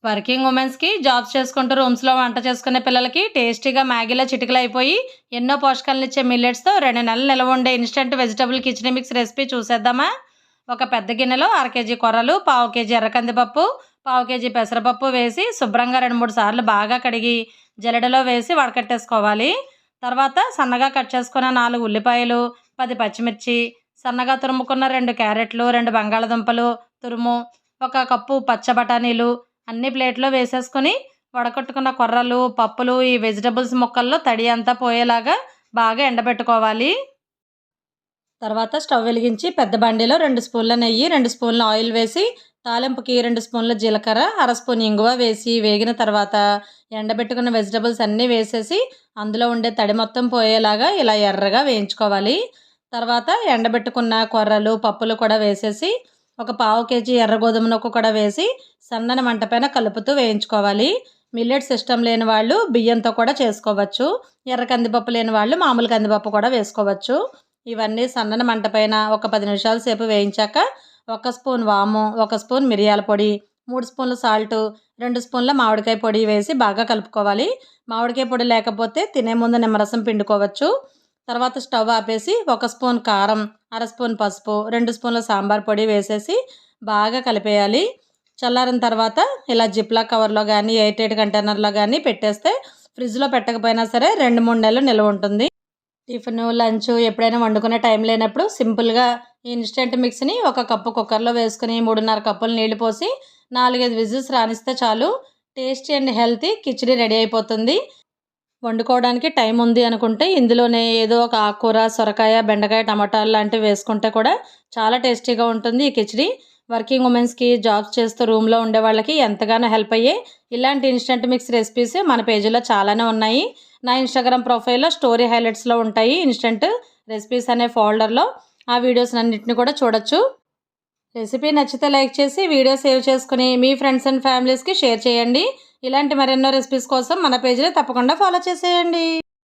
Working ఉమెన్స్‌కి jobs చేసుకుంటూ రూమ్స్‌లో వంట చేసుకునే పిల్లలకి టేస్టీగా మ్యాగీలో చిటికలో అయిపోయి ఎన్నో పోషకాలనిచ్చే మిల్లెట్స్‌తో 2 నెలలు నిలవ ఉండే instant vegetable khichdi mix recipe చూసేద్దామా? ఒక పెద్ద గిన్నెలో అర కేజీ కొర్రలు, పావు కేజీ ఎర్ర కందిపప్పు, పావు కేజీ పెసరపప్పు వేసి శుభ్రంగా 2, 3 సార్లు బాగా కడిగి జల్లెడలో వేసి వడకట్టేసుకోవాలి. తర్వాత సన్నగా కట్ చేసుకున్న 4 ఉల్లిపాయలు, 10 పచ్చిమిర్చి, సన్నగా తురుముకున్న 2 క్యారెట్లు, 2 బంగాళదుంపలు తురుము, ఒక కప్పు పచ్చ బఠానీలు అన్నీ ప్లేట్‌లో వేసేసుకొని, వడకట్టుకున్న కొర్రలు, పప్పులు, ఈ వెజిటబుల్స్ ముక్కల్లో తడి అంతా పోయేలాగా బాగా ఎండబెట్టుకోవాలి. తర్వాత స్టవ్ వెలిగించి పెద్ద బండిలో 2 స్పూన్ల నెయ్యి, 2 స్పూన్ల ఆయిల్ వేసి, తాలింపుకి 2 స్పూన్ల జీలకర్ర, అర స్పూన్ ఇంగువ వేసి వేగిన తర్వాత ఎండబెట్టుకున్న వెజిటబుల్స్ అన్నీ వేసేసి, అందులో ఉండే తడి మొత్తం పోయేలాగా ఇలా ఎర్రగా వేయించుకోవాలి. తర్వాత ఎండబెట్టుకున్న కొర్రలు, పప్పులు కూడా వేసేసి, ఒక పావు కేజీ ఎర్ర గోధుమ నూక కూడా వేసి, సన్నని మంట పైన కలుపుతూ వేయించుకోవాలి. మిల్లెట్స్ ఇష్టం లేని వాళ్ళు బియ్యంతో కూడా చేసుకోవచ్చు. ఎర్ర కందిపప్పు లేని వాళ్ళు మామూలు కందిపప్పు కూడా వేసుకోవచ్చు. ఇవన్నీ సన్నని మంట పైన ఒక 10 నిమిషాల సేపు వేయించాక, ఒక స్పూన్ వాము, ఒక స్పూన్ మిరియాల పొడి, 3 స్పూన్లు సాల్టు, 2 స్పూన్ల మామిడికాయ పొడి వేసి బాగా కలుపుకోవాలి. మామిడికాయ పొడి లేకపోతే తినే ముందు నిమ్మరసం పిండుకోవచ్చు. తర్వాత స్టవ్ ఆపేసి ఒక స్పూన్ కారం, అర స్పూన్ పసుపు, 2 స్పూన్ల సాంబార్ పొడి వేసేసి బాగా కలిపేయాలి. చల్లారిన తర్వాత ఇలా జిప్లాక్ కవర్లో కానీ, ఎయిర్ టైట్ కంటైనర్లో కానీ పెట్టేస్తే ఫ్రిడ్జ్లో పెట్టకపోయినా సరే 2, 3 నెలలు నిల్వ ఉంటుంది. టిఫిను, లంచు ఎప్పుడైనా వండుకునే టైం లేనప్పుడు సింపుల్‌గా ఈ ఇన్‌స్టంట్ మిక్స్‌ని ఒక కప్పు కుక్కర్‌లో వేసుకొని 3:30 కప్పులు నీళ్లు పోసి 4, 5 విజిల్స్ రానిస్తే చాలు. Tasty and healthy khichdi ready అయిపోతుంది. వండుకోవడానికి టైం ఉంది అనుకుంటే ఇందులోనే ఏదో ఒక ఆకుకూర, సొరకాయ, బెండకాయ, టమాటాలు లాంటివి వేసుకుంటే కూడా చాలా టేస్టీగా ఉంటుంది ఈ కిచిడీ. వర్కింగ్ ఉమెన్స్‌కి జాబ్స్ చేస్తూ రూమ్‌లో ఉండే వాళ్ళకి ఎంతగానో హెల్ప్ అయ్యే ఇలాంటి ఇన్‌స్టంట్ మిక్స్ రెసిపీస్ మన పేజీలో చాలానే ఉన్నాయి. నా ఇన్‌స్టాగ్రామ్ ప్రొఫైల్‌లో స్టోరీ హైలైట్స్‌లో ఉంటాయి ఇన్‌స్టంట్ రెసిపీస్ అనే ఫోల్డర్‌లో. ఆ వీడియోస్ అన్నిటిని కూడా చూడొచ్చు. రెసిపీ నచ్చితే లైక్ చేసి వీడియో సేవ్ చేసుకుని మీ ఫ్రెండ్స్ అండ్ ఫ్యామిలీస్‌కి షేర్ చేయండి. ఇలాంటి మరెన్నో రెసిపీస్ కోసం మన పేజ్‌ని తప్పకుండా ఫాలో చేసేయండి.